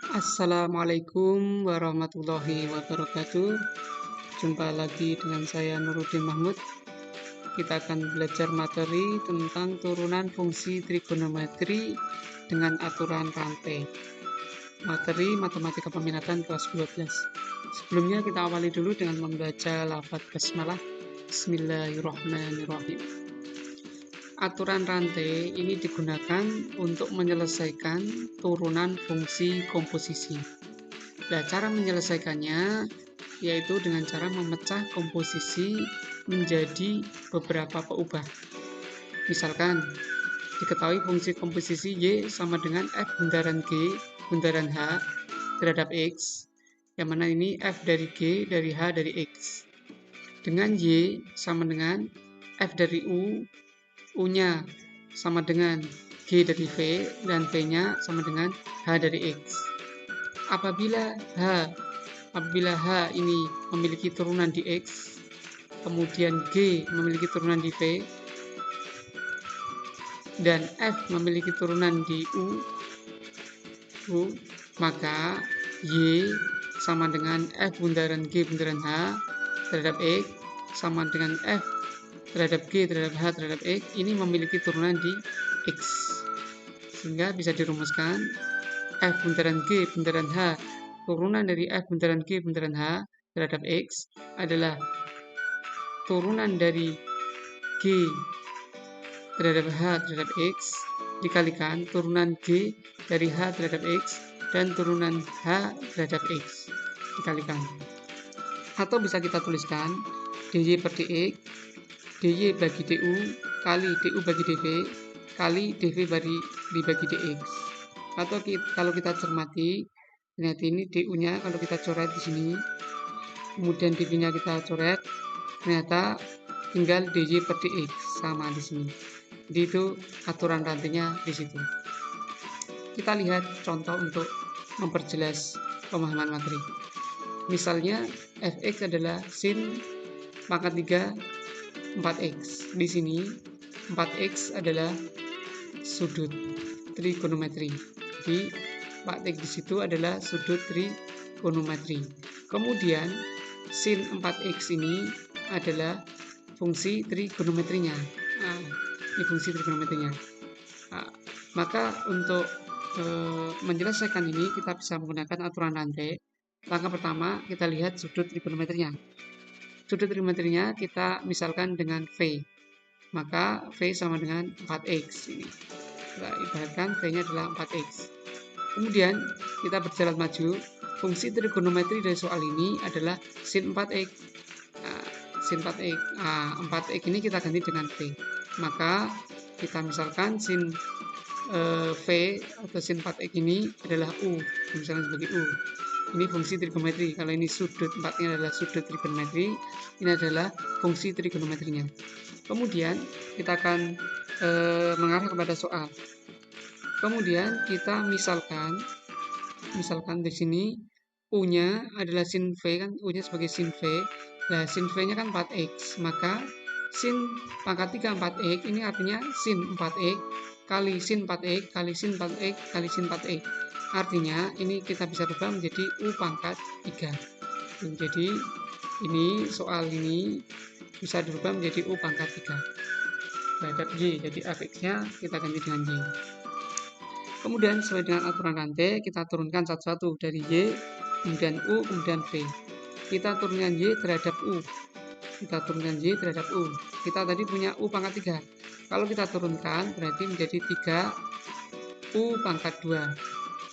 Assalamualaikum warahmatullahi wabarakatuh. Jumpa lagi dengan saya Nuruddin Mahmud. Kita akan belajar materi tentang turunan fungsi trigonometri dengan aturan rantai. Materi Matematika Peminatan kelas 12. Sebelumnya kita awali dulu dengan membaca lafaz basmalah. Bismillahirrahmanirrahim. Aturan rantai ini digunakan untuk menyelesaikan turunan fungsi komposisi. Nah, cara menyelesaikannya yaitu dengan cara memecah komposisi menjadi beberapa peubah. Misalkan, diketahui fungsi komposisi Y sama dengan F bundaran G bundaran H terhadap X, yang mana ini F dari G dari H dari X. Dengan Y sama dengan F dari U, U-nya sama dengan G dari V, dan V-nya sama dengan H dari X. Apabila H ini memiliki turunan di X, kemudian G memiliki turunan di V, dan F memiliki turunan di U, maka Y sama dengan F bundaran G bundaran H terhadap X sama dengan F terhadap G terhadap H terhadap X ini memiliki turunan di X. Sehingga bisa dirumuskan F bundaran G bundaran H turunan dari F bundaran G bundaran H terhadap X adalah turunan dari G terhadap H terhadap X dikalikan turunan G dari H terhadap X dan turunan H terhadap X dikalikan. Atau bisa kita tuliskan dy per dx, dy bagi du kali du bagi dv kali dv dibagi dx. Atau kalau kita cermati, ternyata ini du-nya kalau kita coret di sini, kemudian dv-nya kita coret, ternyata tinggal dy per dx sama di sini. Jadi itu aturan rantainya di situ. Kita lihat contoh untuk memperjelas pemahaman materi. Misalnya fx adalah sin pangkat 3 4x. Di sini 4x adalah sudut trigonometri. Jadi 4x di situ adalah sudut trigonometri. Kemudian sin 4x ini adalah fungsi trigonometrinya. Ini fungsi trigonometrinya. Maka untuk menyelesaikan ini kita bisa menggunakan aturan rantai. Langkah pertama kita lihat sudut trigonometrinya. Sudut trigonometrinya kita misalkan dengan V. Maka V sama dengan 4x ini. Kita ibaratkan V-nya adalah 4x. Kemudian kita berjalan maju. Fungsi trigonometri dari soal ini adalah sin 4x. Sin 4x. 4x ini kita ganti dengan V. Maka kita misalkan sin V atau sin 4x ini adalah U, misalnya sebagai U. Ini fungsi trigonometri. Kalau ini sudut 4-nya adalah sudut trigonometri, ini adalah fungsi trigonometrinya. Kemudian kita akan mengarah kepada soal. Kemudian kita misalkan di sini U-nya adalah sin V, kan U-nya sebagai sin V. Nah, sin V-nya kan 4x, maka sin pangkat 3 4x ini artinya sin 4x kali sin 4x kali sin 4x kali sin 4x. Artinya ini kita bisa rubah menjadi U pangkat 3. Jadi ini soal ini bisa dirubah menjadi U pangkat 3 terhadap Y. Jadi fx-nya kita ganti dengan Y. Kemudian sesuai dengan aturan rantai kita turunkan satu-satu dari Y, kemudian U, kemudian V. Kita turunkan Y terhadap U. Kita turunkan Y terhadap U. Kita tadi punya U pangkat 3. Kalau kita turunkan berarti menjadi 3 U pangkat 2.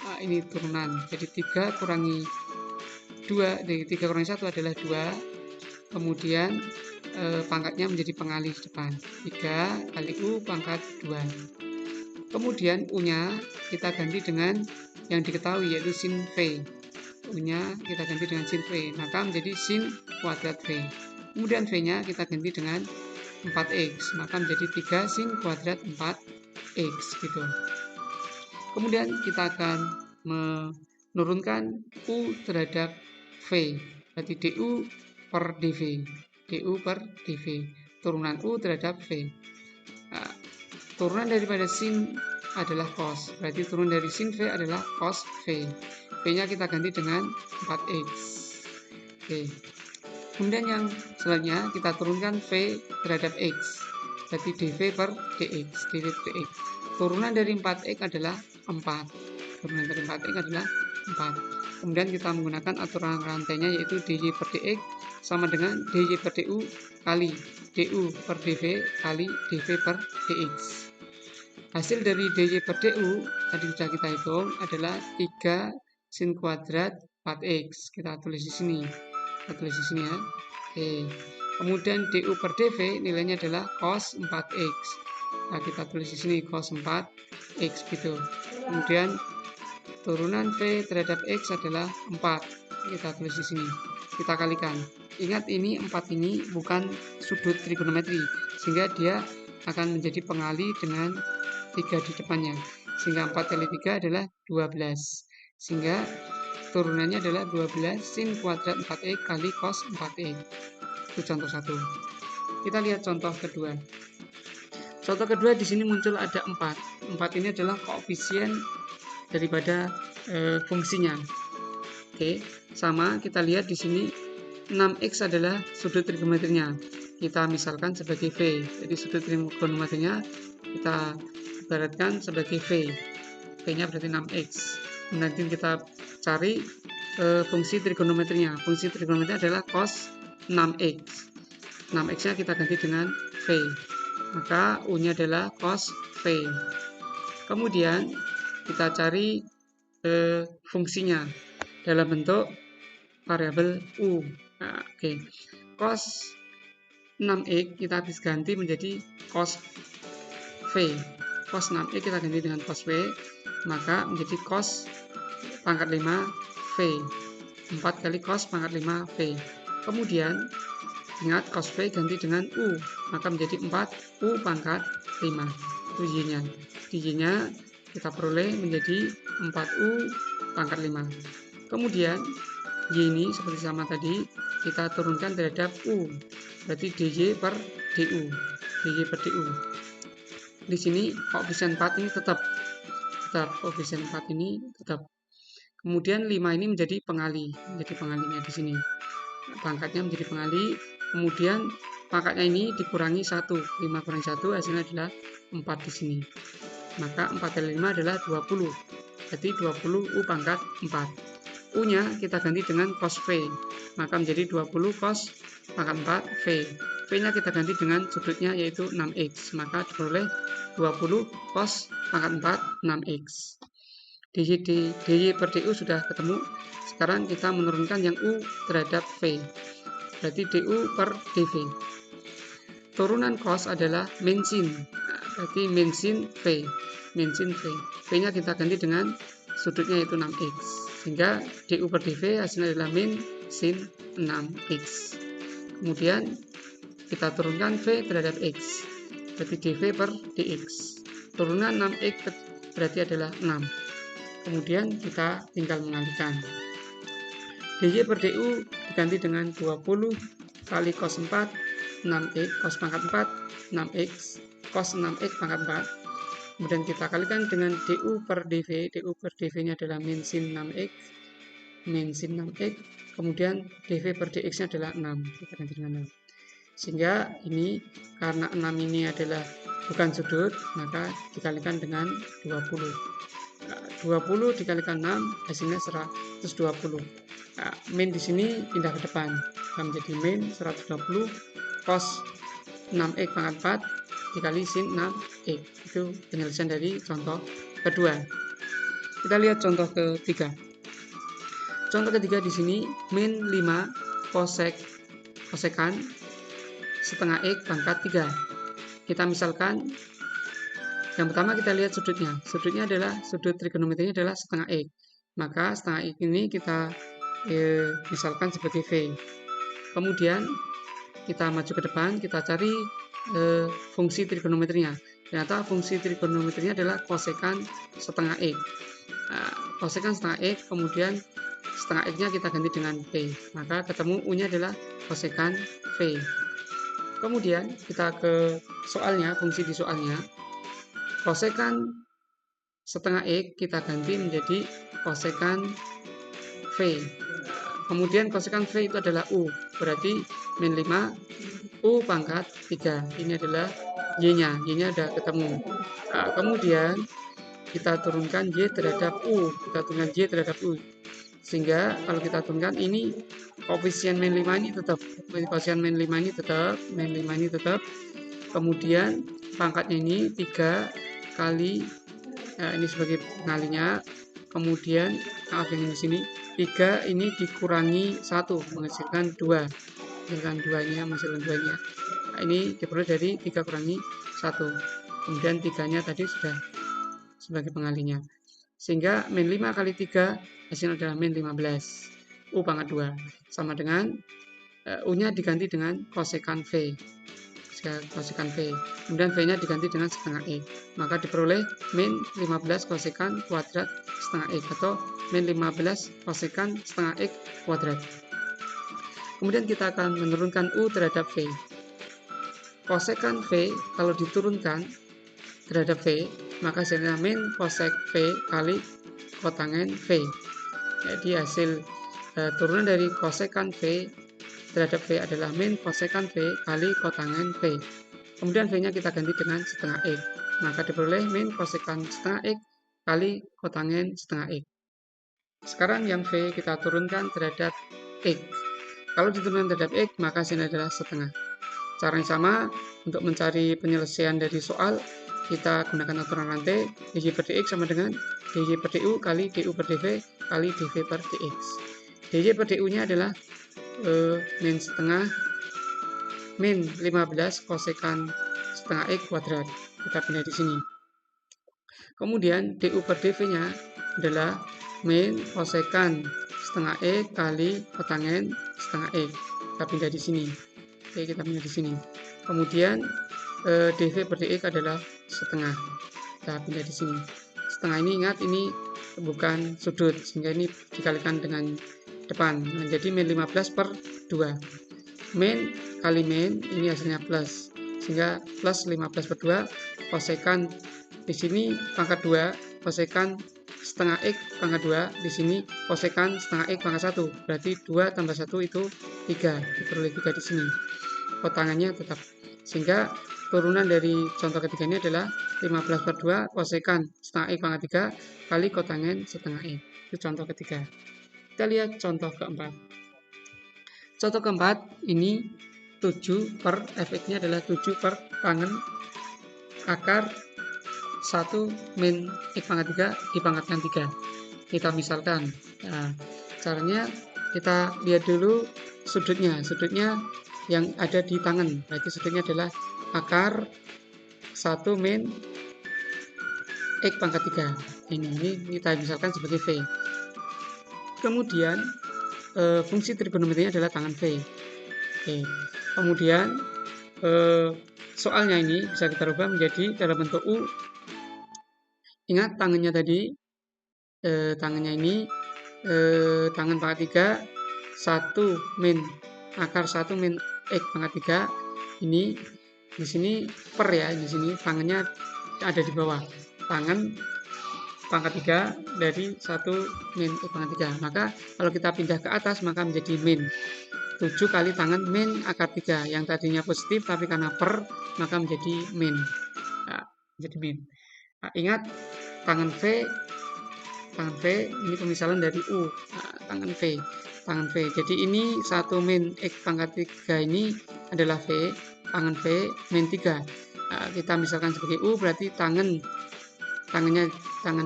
Nah, ini turunan. Jadi 3 kurangi 2, dari 3 kurangi 1 adalah 2. Kemudian pangkatnya menjadi pengalih depan. 3 kali U pangkat 2. Kemudian U-nya kita ganti dengan yang diketahui yaitu sin V. U-nya kita ganti dengan sin V. Maka menjadi sin kuadrat V. Kemudian V-nya kita ganti dengan 4x, maka menjadi 3 sin kuadrat 4x gitu. Kemudian kita akan menurunkan U terhadap V, berarti du per dv. Du per dv, turunan U terhadap V. Turunan daripada sin adalah cos, berarti turun dari sin V adalah cos V. V-nya kita ganti dengan 4X. Oke. Kemudian yang selanjutnya kita turunkan V terhadap X. Berarti dV per dx, dV per dx. Turunan dari 4X adalah 4. Turunan dari 4X adalah 4. Kemudian kita menggunakan aturan rantainya, yaitu dy per dx sama dengan dy per du kali du per dv kali dv per dx. Hasil dari dy per du tadi sudah kita hitung adalah 3 sin kuadrat 4x. Kita tulis di sini. Kita tulis di sini ya. Oke. Kemudian du per dv nilainya adalah cos 4x. Nah, kita tulis di sini cos 4x gitu. Kemudian turunan v terhadap x adalah 4. Kita tulis di sini. Kita kalikan. Ingat, ini 4 ini bukan sudut trigonometri, sehingga dia akan menjadi pengali dengan 3 di depannya. Sehingga 4 kali 3 adalah 12. Sehingga turunannya adalah 12 sin kuadrat 4x kali cos 4x. Itu contoh 1. Kita lihat contoh kedua. Contoh kedua di sini muncul ada 4. 4 ini adalah koefisien daripada fungsinya. Oke, sama kita lihat di sini 6x adalah sudut trigonometrinya. Kita misalkan sebagai V. Jadi sudut trigonometrinya kita ibaratkan sebagai V. V-nya berarti 6x. Nanti kita cari fungsi trigonometrinya. Fungsi trigonometrinya adalah cos 6x. 6x-nya kita ganti dengan V. Maka U-nya adalah cos V. Kemudian kita cari fungsinya dalam bentuk variabel U. Nah, oke. Cos 6x kita habis ganti menjadi cos V. Cos 6x kita ganti dengan cos V, maka menjadi cos pangkat 5 V. 4 kali cos pangkat 5 V. Kemudian ingat, cos V ganti dengan U, maka menjadi 4 U pangkat 5. Itu Y-nya. Di Y-nya kita peroleh menjadi 4U pangkat 5. Kemudian Y ini seperti sama tadi, kita turunkan terhadap U. Berarti dy per du. dy per du. Di sini koefisien 4 ini tetap koefisien 4 ini tetap. Kemudian 5 ini menjadi pengali, menjadi pengalinya di sini. Pangkatnya menjadi pengali. Kemudian pangkatnya ini dikurangi 1. 5 kurangi 1 hasilnya adalah 4 di sini. Maka 4 kali 5 adalah 20. Berarti 20 U pangkat 4. U-nya kita ganti dengan cos V. Maka menjadi 20 cos pangkat 4 V. V-nya kita ganti dengan sudutnya, yaitu 6x. Maka diperoleh 20 cos pangkat 4 6x. dy per du sudah ketemu. Sekarang kita menurunkan yang U terhadap V. Berarti du per dv. Turunan cos adalah min sin. Berarti min sin V. Min sin V. V-nya kita ganti dengan sudutnya, yaitu 6x. Sehingga du per dv hasilnya adalah min sin 6x. Kemudian kita turunkan V terhadap x. Berarti dv per dx. Turunan 6x berarti adalah 6. Kemudian kita tinggal mengalihkan. dy per du diganti dengan 20 kali cos 4 6x cos pangkat 4 6x cos 6x pangkat 4. Kemudian kita kalikan dengan du per dv. Du per dv nya adalah min sin 6x. Min sin 6x. Kemudian dv per dx nya adalah 6. Kita ganti dengan 6. Sehingga ini karena 6 ini adalah bukan sudut, maka dikalikan dengan 20. 20 dikalikan 6 hasilnya 120. Min di sini pindah ke depan, menjadi min 120 cos 6x pangkat 4 dikali sin 6x. Itu penyelesaian dari contoh kedua. Kita lihat contoh ketiga. Contoh ketiga di sini min 5 kosekan setengah x pangkat 3. Kita misalkan yang pertama kita lihat sudutnya. Sudutnya adalah sudut trigonometrinya adalah setengah x. Maka setengah x ini kita misalkan sebagai V. Kemudian kita maju ke depan, kita cari fungsi trigonometrinya. Ternyata fungsi trigonometrinya adalah kosekan setengah x. Kosekan setengah x, kemudian setengah x-nya kita ganti dengan V. Maka ketemu U-nya adalah kosekan V. Kemudian kita ke soalnya, fungsi di soalnya. Kosekan setengah x kita ganti menjadi kosekan V. Kemudian kosekan V itu adalah U, berarti min 5 U pangkat 3. Ini adalah Y-nya, Y-nya udah ketemu. Nah, kemudian kita turunkan Y terhadap U, kita turunkan Y terhadap U. Sehingga kalau kita turunkan ini koefisien min 5 ini tetap, koefisien min 5 ini tetap, min 5 ini tetap. Kemudian pangkatnya ini 3 kali, ini sebagai pengalinya. Kemudian maaf yang di sini 3 ini dikurangi 1 menghasilkan 2. Menghasilkan 2-nya, menghasilkan 2-nya. Nah, ini diperoleh dari 3 kurangi 1. Kemudian 3-nya tadi sudah sebagai pengalinya. Sehingga min 5 kali 3 hasilnya adalah min 15. U pangkat 2 sama dengan U-nya diganti dengan kosekan V. Kosekan V. Kemudian V-nya diganti dengan setengah X. Maka diperoleh min 15 kosekan kuadrat setengah X atau min 15 kosekan setengah X kuadrat. Kemudian kita akan menurunkan U terhadap V. Kosekan V kalau diturunkan terhadap V, maka hasilnya min kosek V kali kotangen V. Jadi hasil turunan dari kosekan V terhadap V adalah min kosekan V kali kotangen V. Kemudian V-nya kita ganti dengan setengah X. Maka diperoleh min kosekan setengah X kali kotangen setengah X. Sekarang yang V kita turunkan terhadap X. Kalau diturunkan terhadap X, maka hasilnya adalah setengah. Caranya sama, untuk mencari penyelesaian dari soal, kita gunakan aturan rantai dy per dx sama dengan dy per du kali du per dv kali dv per dx. dy per du nya adalah min setengah min 15 kosekan setengah x kuadrat. Kita pindah di sini. Kemudian du per dv nya adalah min kosekan setengah x kali kotangen setengah x. Kita pindah di sini. Oke, kita pindah di sini. Kemudian dv per dx adalah setengah. Kita pindah di sini. Setengah ini ingat ini bukan sudut, sehingga ini dikalikan dengan depan menjadi min 15 per 2. Min kali min ini hasilnya plus, sehingga plus 15 per 2 kosekan di sini pangkat 2 kosekan setengah x pangkat 2, di sini kosekan setengah x pangkat 1, berarti 2 tambah 1 itu 3, diperoleh 3 di sini. Kotangannya tetap, sehingga turunan dari contoh ketiga ini adalah 15 per 2 kosekan setengah x pangkat 3 kali kotangen setengah x. Itu contoh ketiga. Kita lihat contoh keempat. Contoh keempat ini 7 per fx-nya adalah 7 per tangen akar 1 min x pangkat 3 dipangkatkan 3. Kita misalkan, nah, caranya kita lihat dulu sudutnya. Sudutnya yang ada di tangan, berarti sudutnya adalah akar 1 min x pangkat 3. Ini kita misalkan sebagai V. Kemudian fungsi trigonometrinya adalah tangan V. Oke. Kemudian soalnya ini bisa kita rubah menjadi dalam bentuk U. Ingat tangannya tadi, tangannya ini tangan pangkat 3 1 min akar 1 min x pangkat 3. Ini di sini per ya, di sini tangannya ada di bawah. Tangan pangkat 3 dari 1 min x pangkat 3. Maka kalau kita pindah ke atas maka menjadi min 7 kali tangan min akar 3. Yang tadinya positif tapi karena per maka menjadi min. Nah, menjadi min. Nah, ingat tangan V ini pemisalan dari U. Nah, tangan V. Jadi ini 1 min x pangkat 3 ini adalah V, tangan V min 3. Nah, kita misalkan sebagai U, berarti tangan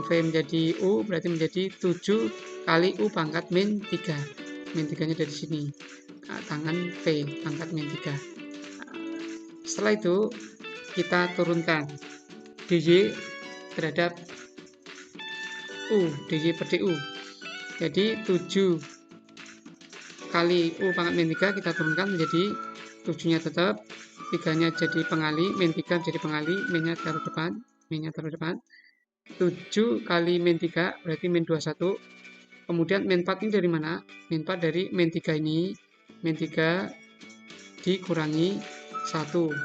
V menjadi U, berarti menjadi 7 kali U pangkat min 3. Min 3 nya dari sini. Nah, tangan V pangkat min 3. Nah, setelah itu kita turunkan dy terhadap U, dy per du. Jadi 7 kali U pangkat min 3 kita turunkan menjadi 7-nya tetap, 3-nya jadi pengali, min 3 jadi pengali, min-nya taruh depan. 7 kali min 3 berarti min 21. Kemudian min 4 ini dari mana? Min 4 dari min 3 ini. Min 3 dikurangi 1.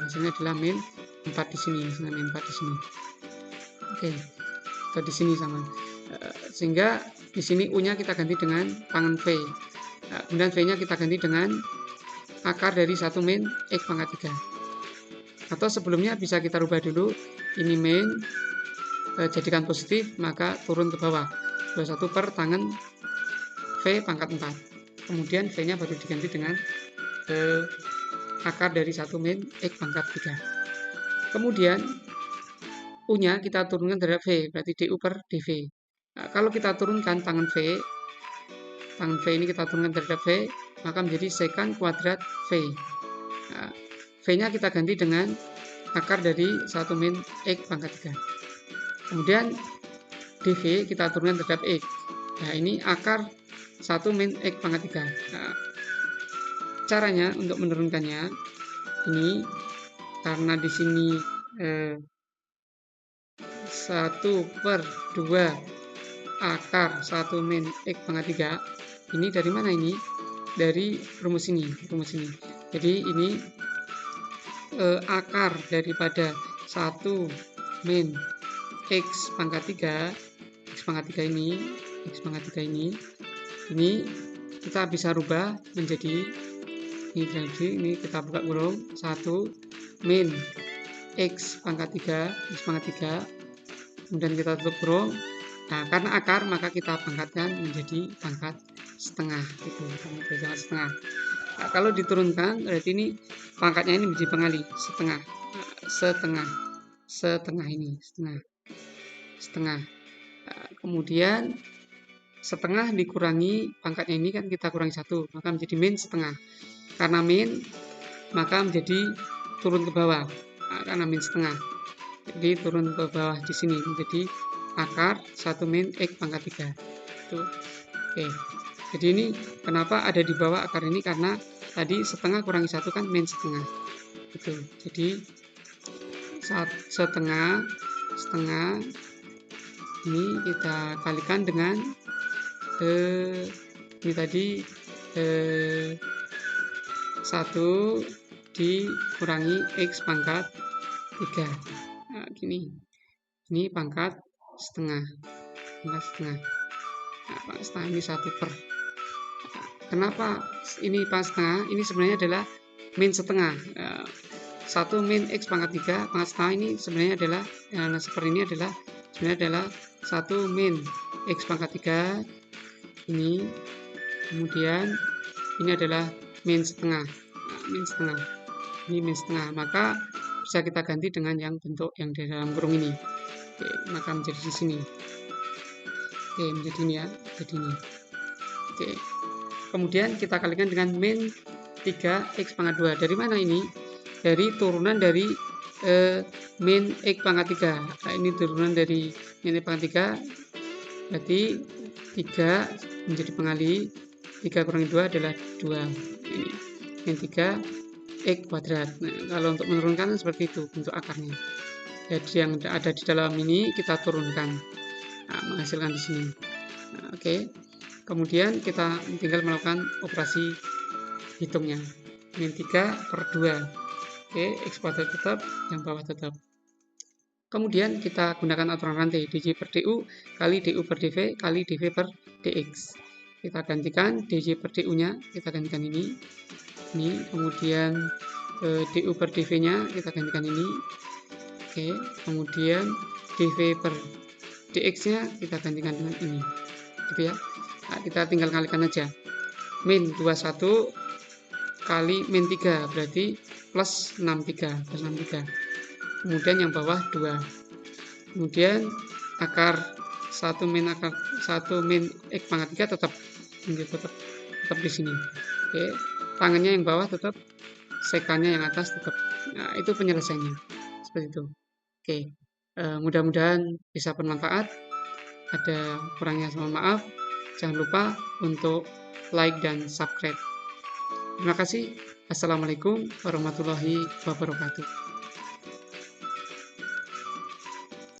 Hasilnya adalah min 4 di sini. Hasilnya min 4 di sini. Oke. Atau di sini sama. Sehingga Di sini U-nya kita ganti dengan tangan V. Nah, kemudian V-nya kita ganti dengan akar dari 1 min X pangkat 3. Atau sebelumnya bisa kita rubah dulu, ini min, jadikan positif, maka turun ke bawah. 21 per tangan V pangkat 4. Kemudian V-nya baru diganti dengan akar dari 1 min X pangkat 3. Kemudian U-nya kita turunkan terhadap V, berarti DU per DV. Nah, kalau kita turunkan tangan V ini kita turunkan terhadap V, maka menjadi sekant kuadrat V. Nah, V-nya kita ganti dengan akar dari 1 min X pangkat 3. Kemudian DV kita turunkan terhadap X. Nah, ini akar 1 min X pangkat 3. Nah, caranya untuk menurunkannya, ini karena di sini 1 per 2 akar 1 min X pangkat 3. Ini dari mana ini? Dari rumus ini. Jadi ini akar daripada 1 min X pangkat 3. X pangkat 3 ini kita bisa rubah menjadi ini kita buka kurung 1 min X pangkat 3, kemudian kita tutup kurung. Nah, karena akar maka kita pangkatkan menjadi pangkat setengah, gitu, pangkat setengah. Nah, kalau diturunkan berarti ini pangkatnya ini menjadi pengali setengah ini setengah. Nah, kemudian setengah dikurangi pangkatnya ini kan kita kurangi 1, maka menjadi min setengah. Karena min maka menjadi turun ke bawah. Nah, karena min setengah, jadi turun ke bawah di sini menjadi akar 1 min X pangkat 3. Itu. Oke. Jadi ini kenapa ada di bawah akar ini, karena tadi setengah kurangi 1 kan min setengah. Itu. Jadi setengah ini kita kalikan dengan ini tadi 1 dikurangi X pangkat 3. Nah, gini. Ini pangkat setengah. Nah, pangkat setengah ini 1 per. Kenapa ini pangkat setengah? Ini sebenarnya adalah min setengah. 1 min X pangkat 3 pangkat setengah ini sebenarnya adalah seperti ini sebenarnya adalah 1 min X pangkat 3 ini. Kemudian ini adalah min setengah. Ini min setengah, maka bisa kita ganti dengan yang bentuk yang di dalam kurung ini. Oke, maka menjadi di sini. Oke, menjadi ini ya, jadi ini. Oke. Kemudian kita kalikan dengan min 3X pangkat 2. Dari mana ini? Dari turunan dari min X pangkat 3. Nah, ini turunan dari min X pangkat 3. Berarti 3 menjadi pengali. 3 kurangi 2 adalah 2. Ini min 3 X kuadrat. Nah, kalau untuk menurunkan seperti itu bentuk akarnya. Jadi yang ada di dalam ini kita turunkan, nah, menghasilkan di sini. Nah, oke. Kemudian kita tinggal melakukan operasi hitungnya. Min 3 per 2. Oke, X kuadrat tetap, yang bawah tetap. Kemudian kita gunakan aturan rantai dj per du kali du per dv kali dv per dx. Kita gantikan dj per du-nya, kita gantikan ini. Kemudian du per dv-nya kita gantikan ini. Oke, kemudian dv per dx-nya kita gantikan dengan ini. Gitu ya. Nah, kita tinggal kalikan aja. Min 21 kali min 3 berarti plus 63. Kemudian yang bawah 2. Kemudian akar 1 min X pangkat 3 tetap di sini. Oke, tangannya yang bawah tetap, sekannya yang atas tetap. Nah, itu penyelesaiannya. Seperti itu. Oke. Mudah-mudahan bisa bermanfaat. Ada kurangnya mohon maaf. Jangan lupa untuk like dan subscribe. Terima kasih. Assalamualaikum warahmatullahi wabarakatuh.